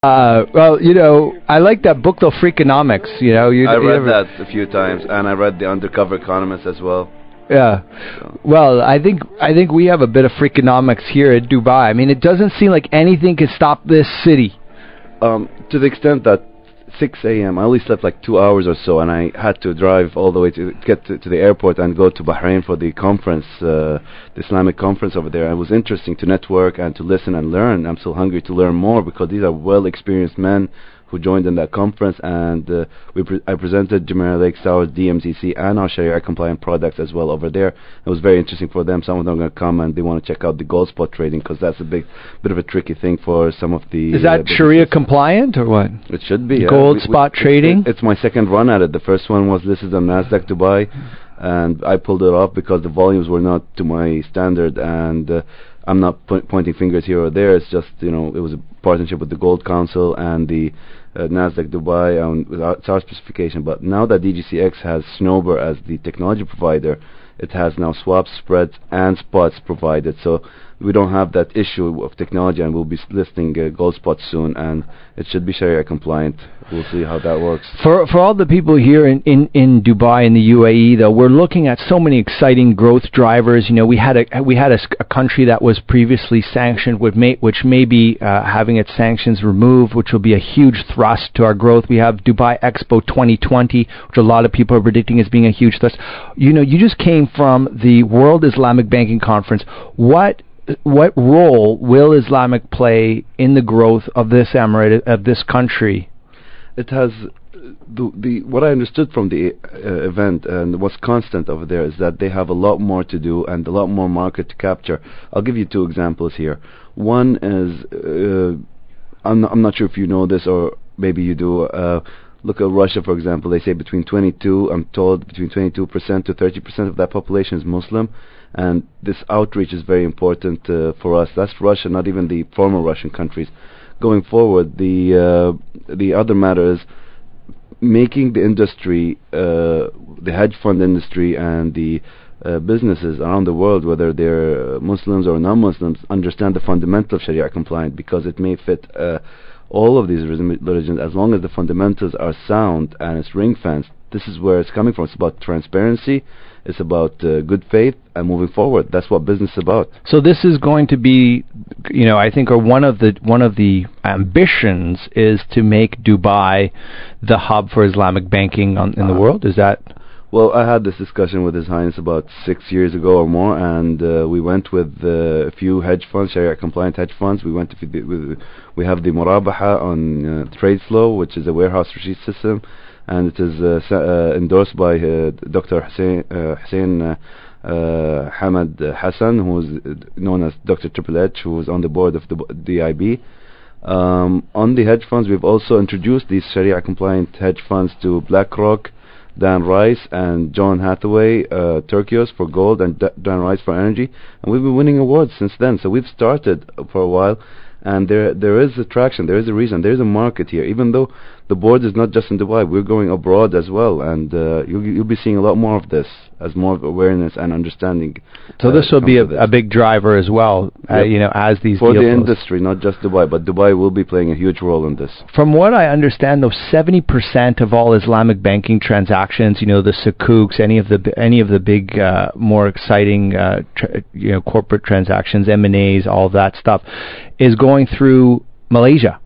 Well, I like that book though, Freakonomics. I read that a few times, and I read The Undercover Economist as well. Yeah. So. Well, I think we have a bit of Freakonomics here in Dubai. I mean, it doesn't seem like anything can stop this city. To the extent that 6 a.m. I only slept like 2 hours or so, and I had to drive all the way to get to the airport and go to Bahrain for the conference, the Islamic conference over there. It was interesting to network and to listen and learn. I'm so hungry to learn more because these are well-experienced men who joined in that conference, and I presented Jumeirah Lake Tower's DMCC and our Sharia-compliant products as well over there. It was very interesting for them. Some of them are going to come and they want to check out the gold spot trading because that's a bit of a tricky thing for some of the... Is that Sharia-compliant or what? It should be, yeah. Gold spot trading? It's my second run at it. The first one was listed on NASDAQ Dubai, and I pulled it off because the volumes were not to my standard, and I'm not pointing fingers here or there. It's just, it was a partnership with the Gold Council and the NASDAQ Dubai, and it's our specification. But now that DGCX has Snowber as the technology provider, it has now swaps, spreads, and spots provided. So we don't have that issue of technology, and we'll be listing gold spots soon, and it should be Sharia compliant. We'll see how that works. For all the people here in Dubai, in the UAE, though, we're looking at so many exciting growth drivers. We had a country that was previously sanctioned, which may be having its sanctions removed, which will be a huge thrust to our growth. We have Dubai Expo 2020, which a lot of people are predicting as being a huge thrust. You just came from the World Islamic Banking Conference. What role will Islamic play in the growth of this emirate, of this country? It has what I understood from the event, and what's constant over there, is that they have a lot more to do and a lot more market to capture. I'll give you two examples here. One is, I'm not sure if you know this, or maybe you do. Look at Russia, for example. They say between 22% to 30% of that population is Muslim. And this outreach is very important for us. That's Russia, not even the former Russian countries. Going forward, the other matter is making the industry, the hedge fund industry, and the businesses around the world, whether they're Muslims or non-Muslims, understand the fundamental of Sharia compliant, because it may fit all of these religions as long as the fundamentals are sound and it's ring-fenced. This is where it's coming from. It's about transparency. It's about good faith and moving forward. That's what business is about. So this is going to be, I think, or one of the ambitions is to make Dubai the hub for Islamic banking in the world. Is that? Well, I had this discussion with His Highness about 6 years ago or more, and we went with a few hedge funds, Sharia-compliant hedge funds. We went we have the Murabaha on TradeFlow, which is a warehouse receipt system, and it is endorsed by Dr. Hussein Hamad Hassan, who is known as Dr. Triple H, who is on the board of the DIB. On the hedge funds, we've also introduced these Sharia-compliant hedge funds to BlackRock, Dan Rice, and John Hathaway, Turkios for gold, and Dan Rice for energy. And we've been winning awards since then. So we've started for a while, and there is attraction, there is a reason, there is a market here. Even though the board is not just in Dubai, we're going abroad as well, and you'll be seeing a lot more of this as more of awareness and understanding. So this will be a big driver as well, yep. As these for deals the industry, not just Dubai, but Dubai will be playing a huge role in this. From what I understand, though, 70% of all Islamic banking transactions, the sukuks, any of the big, more exciting, corporate transactions, M&As, all of that stuff, is going through Malaysia.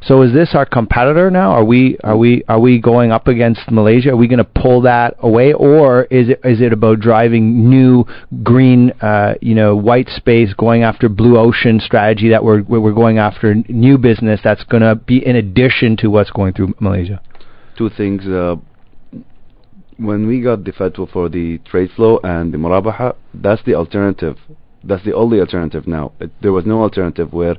So is this our competitor now? Are we going up against Malaysia? Are we going to pull that away, or is it about driving new green, white space, going after blue ocean strategy, that we're going after new business that's going to be in addition to what's going through Malaysia? Two things. When we got the fatwa for the TradeFlow and the Murabaha, that's the alternative. That's the only alternative now. There was no alternative where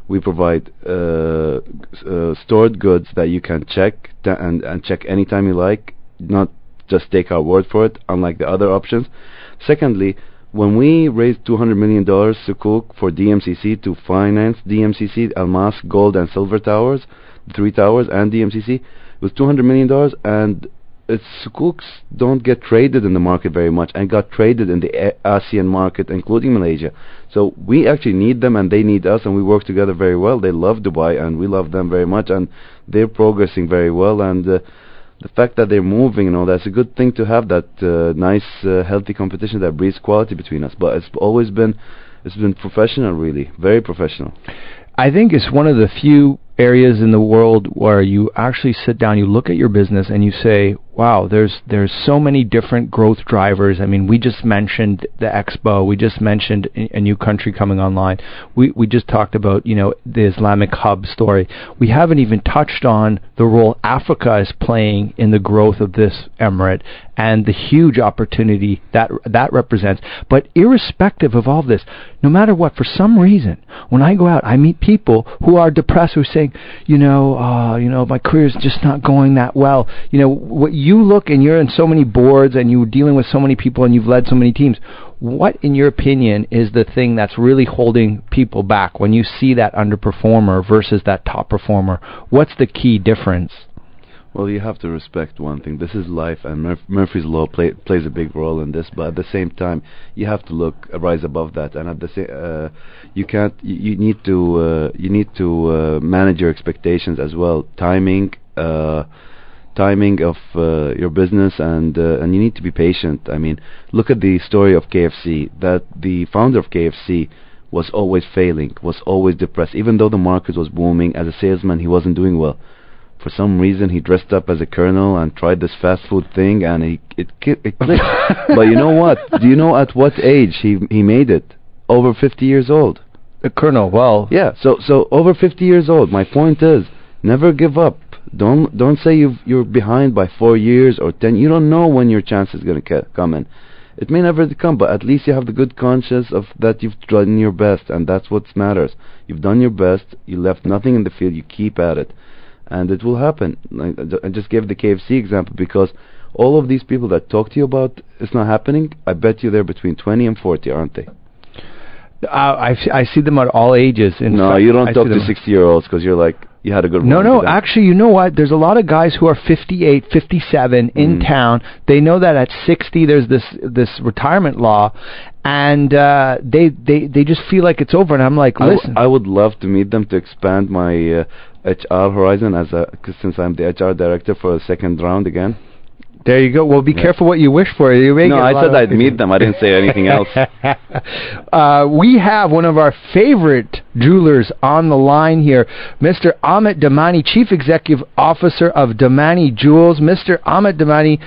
we provide stored goods that you can check and check anytime you like, not just take our word for it, unlike the other options. Secondly, when we raised $200 million sukuk for DMCC to finance DMCC, Almas, Gold, and Silver Towers, the 3 towers, and DMCC, it was $200 million, and Sukuks don't get traded in the market very much, and got traded in the ASEAN market, including Malaysia. So we actually need them, and they need us, and we work together very well. They love Dubai, and we love them very much, and they're progressing very well. And the fact that they're moving, that's a good thing to have that nice, healthy competition that breeds quality between us. But it's been professional, really, very professional. I think it's one of the few areas in the world where you actually sit down, you look at your business, and you say, wow, there's so many different growth drivers. I mean, we just mentioned the Expo. We just mentioned a new country coming online. We just talked about, the Islamic hub story. We haven't even touched on the role Africa is playing in the growth of this emirate and the huge opportunity that represents. But irrespective of all this, no matter what, for some reason, when I go out, I meet people who are depressed, who are saying, my career is just not going that well. What you look, and you're in so many boards, and you're dealing with so many people, and you've led so many teams. What, in your opinion, is the thing that's really holding people back when you see that underperformer versus that top performer? What's the key difference? Well, you have to respect one thing. This is life, and Murphy's Law plays a big role in this. But at the same time, you have to rise above that, and at the same, you can't. You need to manage your expectations as well. Timing of your business, and you need to be patient. I mean, look at the story of KFC. That the founder of KFC was always failing, was always depressed, even though the market was booming. As a salesman, he wasn't doing well. For some reason, he dressed up as a colonel and tried this fast food thing, and it clicked. But you know what? Do you know at what age he made it? Over 50 years old. The colonel, well... Yeah, so over 50 years old. My point is, never give up. Don't say you're behind by 4 years or 10. You don't know when your chance is going to come in. It may never come, but at least you have the good conscience of that you've done your best, and that's what matters. You've done your best. You left nothing in the field. You keep at it. And it will happen. I just gave the KFC example because all of these people that talk to you about it's not happening, I bet you they're between 20 and 40, aren't they? I see them at all ages. No, you don't talk to 60-year-olds because you're like, you had a good run. No, actually, you know what? There's a lot of guys who are 58, 57 in town. They know that at 60 there's this retirement law, and they just feel like it's over. And I'm like, listen. I would love to meet them to expand my HR horizon since I'm the HR director for the second round again. There you go. Well, be careful what you wish for. I said I'd meet them. I didn't say anything else. We have one of our favorite jewelers on the line here, Mr. Ahmed Damani, Chief Executive Officer of Damani Jewels. Mr. Ahmed Damani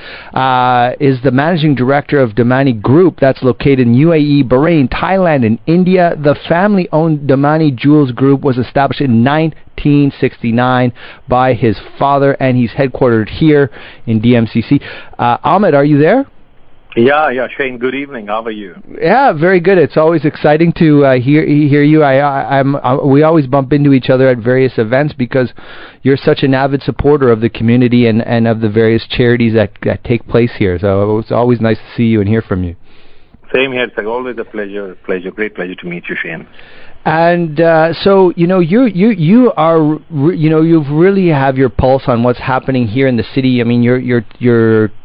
is the Managing Director of Damani Group that's located in UAE, Bahrain, Thailand, and India. The family-owned Damani Jewels Group was established in 1969 by his father, and he's headquartered here in DMCC. Ahmed, are you there? Yeah, Shane. Good evening. How are you? Yeah, very good. It's always exciting to hear you. We always bump into each other at various events because you're such an avid supporter of the community and of the various charities that take place here. So it's always nice to see you and hear from you. Same here. It's always a pleasure, great pleasure to meet you, Shane. And so you are you've really have your pulse on what's happening here in the city. I mean, you're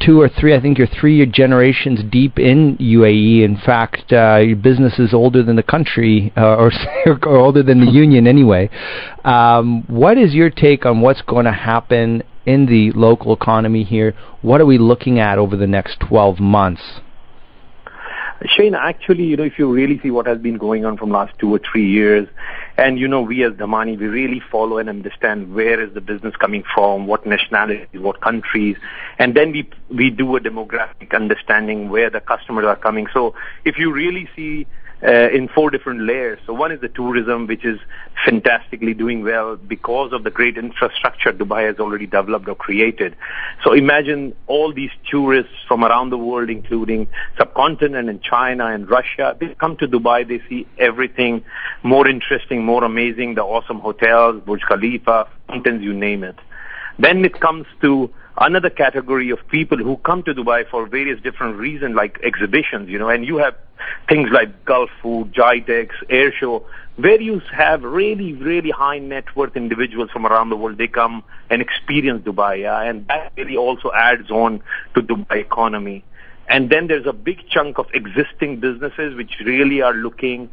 2 or 3. I think you're 3 generations deep in UAE. In fact, your business is older than the country, or older than the union anyway. What is your take on what's going to happen in the local economy here? What are we looking at over the next 12 months? Shane, actually, if you really see what has been going on from last 2 or 3 years, and we as Damani, we really follow and understand where is the business coming from, what nationalities, what countries, and then we do a demographic understanding where the customers are coming. So if you really see in 4 different layers. So one is the tourism, which is fantastically doing well because of the great infrastructure Dubai has already developed or created. So imagine all these tourists from around the world, including subcontinent and China and Russia. They come to Dubai, they see everything more interesting, more amazing, the awesome hotels, Burj Khalifa, fountains, you name it. Then it comes to another category of people who come to Dubai for various different reasons, like exhibitions, and you have things like Gulf Food, Jitex, Airshow, where you have really, really high net worth individuals from around the world. They come and experience Dubai, and that really also adds on to Dubai economy. And then there's a big chunk of existing businesses which really are looking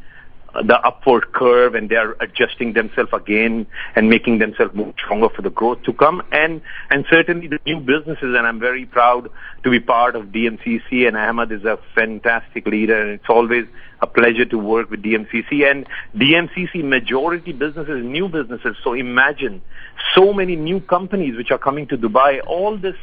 the upward curve, and they are adjusting themselves again and making themselves more stronger for the growth to come. And certainly the new businesses, and I'm very proud to be part of DMCC, and Ahmed is a fantastic leader, and it's always a pleasure to work with DMCC. And DMCC majority businesses, new businesses. So imagine so many new companies which are coming to Dubai. All this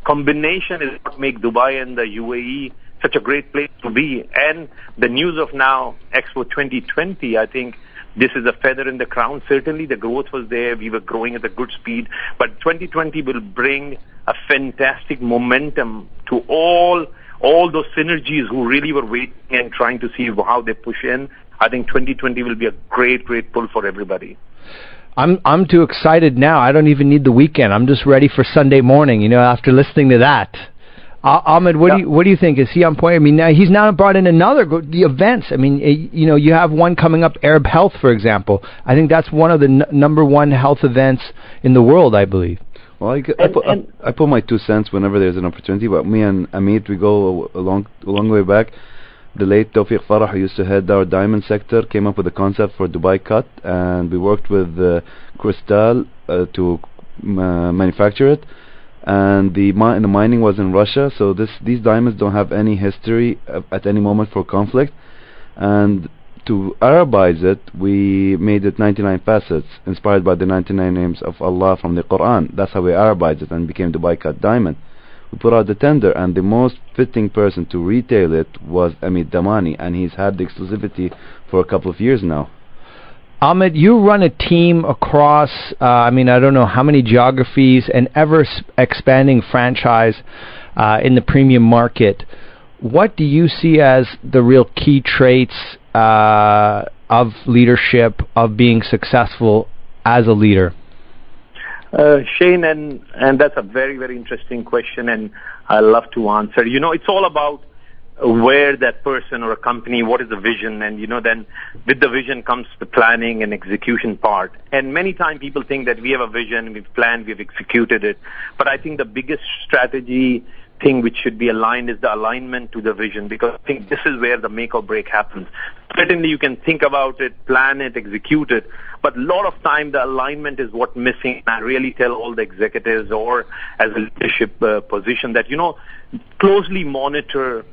combination is what makes Dubai and the UAE such a great place to be. And the news of now Expo 2020, I think this is a feather in the crown. Certainly the growth was there. We were growing at a good speed. But 2020 will bring a fantastic momentum to all those synergies who really were waiting and trying to see how they push in. I think 2020 will be a great, great pull for everybody. I'm too excited now. I don't even need the weekend. I'm just ready for Sunday morning, after listening to that. Ahmed, what do you think? Is he on point? I mean, he's now brought in the events. I mean, you have one coming up, Arab Health, for example. I think that's one of the number one health events in the world, I believe. Well, I put my 2 cents whenever there's an opportunity. But me and Amit, we go a long way back. The late Tawfiq Farah, who used to head our diamond sector, came up with a concept for Dubai Cut, and we worked with Cristal to manufacture it. And the mining was in Russia, so these diamonds don't have any history at any moment for conflict. And to Arabize it, we made it 99 facets, inspired by the 99 names of Allah from the Quran. That's how we Arabized it and became Dubai Cut Diamond. We put out the tender, and the most fitting person to retail it was Amit Damani, and he's had the exclusivity for a couple of years now. Ahmed, you run a team across, I don't know how many geographies, and ever-expanding franchise in the premium market. What do you see as the real key traits of leadership, of being successful as a leader? Shane, and that's a very, very interesting question, and I love to answer. It's all about where that person or a company, what is the vision, and then with the vision comes the planning and execution part. And many times people think that we have a vision, we've planned, we've executed it. But I think the biggest strategy thing which should be aligned is the alignment to the vision, because I think this is where the make or break happens. Certainly you can think about it, plan it, execute it, but a lot of time the alignment is what's missing. I really tell all the executives or as a leadership position that, closely monitor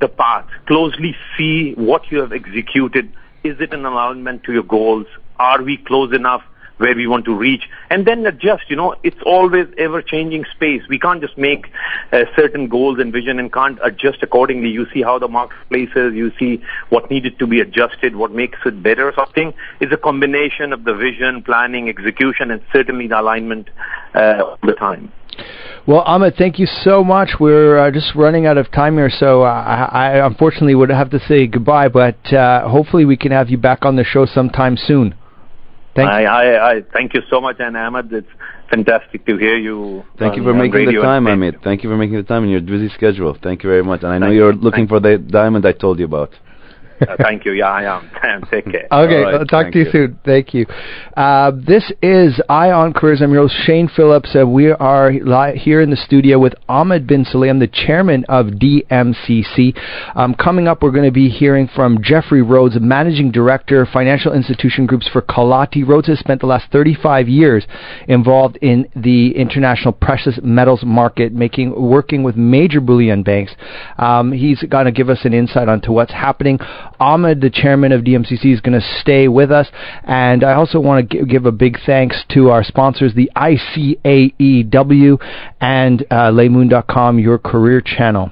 the path, closely see what you have executed. Is it in alignment to your goals? Are we close enough where we want to reach? And then adjust. It's always ever-changing space. We can't just make certain goals and vision and can't adjust accordingly. You see how the marketplace is, you see what needed to be adjusted, what makes it better. Something is a combination of the vision, planning, execution, and certainly the alignment all the time. Well, Ahmed, thank you so much. We're just running out of time here, so I unfortunately would have to say goodbye, but hopefully we can have you back on the show sometime soon. I thank you so much, and Ahmed, it's fantastic to hear you. Thank you for making the time, Amit. Thank you for making the time in your busy schedule. Thank you very much. And I know you're looking for the diamond I told you about. Thank you. Yeah, I am. Take care. Okay, right, I'll talk to you soon. Thank you. This is Eye on Careers. I'm your host, Shane Phillips. We are here in the studio with Ahmed Bin Sulayem, the chairman of DMCC. Coming up, we're going to be hearing from Jeffrey Rhodes, Managing Director, Financial Institution Groups for Kalati. Rhodes has spent the last 35 years involved in the international precious metals market, working with major bullion banks. He's going to give us an insight onto what's happening. Ahmed, the chairman of DMCC, is going to stay with us. And I also want to give a big thanks to our sponsors, the ICAEW and Laymoon.com, your career channel.